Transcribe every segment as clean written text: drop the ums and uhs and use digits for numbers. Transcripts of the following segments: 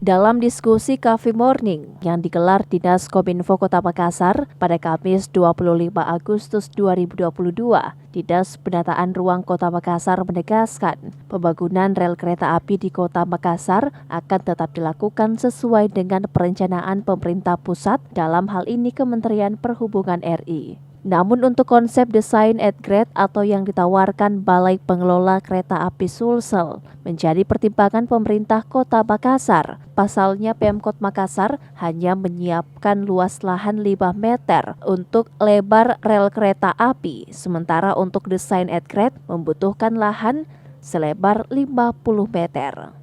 Dalam diskusi Coffee Morning yang digelar Dinas Kominfo Kota Makassar pada Kamis 25 Agustus 2022, Dinas Penataan Ruang Kota Makassar menegaskan pembangunan rel kereta api di Kota Makassar akan tetap dilakukan sesuai dengan perencanaan pemerintah pusat, dalam hal ini Kementerian Perhubungan RI. Namun untuk konsep desain at grade atau yang ditawarkan Balai Pengelola Kereta Api Sulsel menjadi pertimbangan pemerintah Kota Makassar. Pasalnya Pemkot Makassar hanya menyiapkan luas lahan 5 meter untuk lebar rel kereta api, sementara untuk desain at grade membutuhkan lahan selebar 50 meter.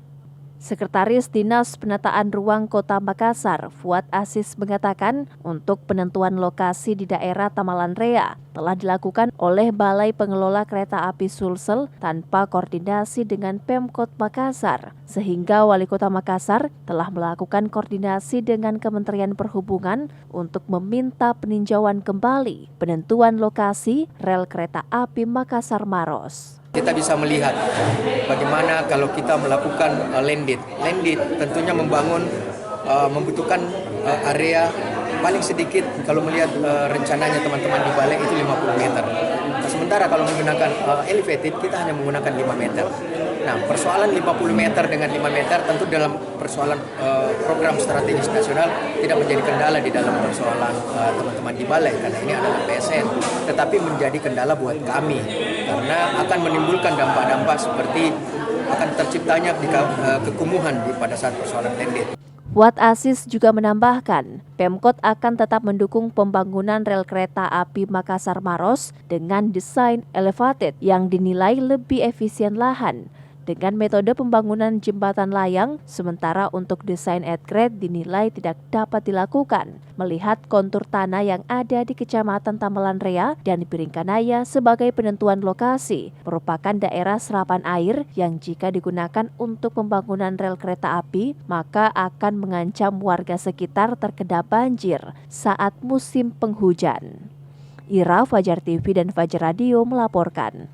Sekretaris Dinas Penataan Ruang Kota Makassar, Fuad Aziz mengatakan untuk penentuan lokasi di daerah Tamalan Rea telah dilakukan oleh Balai Pengelola Kereta Api Sulsel tanpa koordinasi dengan Pemkot Makassar, sehingga Wali Kota Makassar telah melakukan koordinasi dengan Kementerian Perhubungan untuk meminta peninjauan kembali penentuan lokasi rel kereta api Makassar Maros. Kita bisa melihat bagaimana kalau kita melakukan landed tentunya membutuhkan area paling sedikit kalau melihat rencananya teman-teman di balai itu 50 meter. Nah, sementara kalau menggunakan elevated kita hanya menggunakan 5 meter. Nah, persoalan 50 meter dengan 5 meter tentu dalam persoalan program strategis nasional tidak menjadi kendala di dalam persoalan teman-teman di balai karena ini adalah PSN, tetapi menjadi kendala buat kami karena akan menimbulkan dampak-dampak seperti akan terciptanya kekumuhan pada saat persoalan landed. Fuad Aziz juga menambahkan, Pemkot akan tetap mendukung pembangunan rel kereta api Makassar Maros dengan desain elevated yang dinilai lebih efisien lahan dengan metode pembangunan jembatan layang, sementara untuk desain at grade dinilai tidak dapat dilakukan melihat kontur tanah yang ada di Kecamatan Tamalan Rea dan Piringkanaya sebagai penentuan lokasi merupakan daerah serapan air yang jika digunakan untuk pembangunan rel kereta api maka akan mengancam warga sekitar terkena banjir saat musim penghujan. Ira, Fajar TV dan Fajar Radio melaporkan.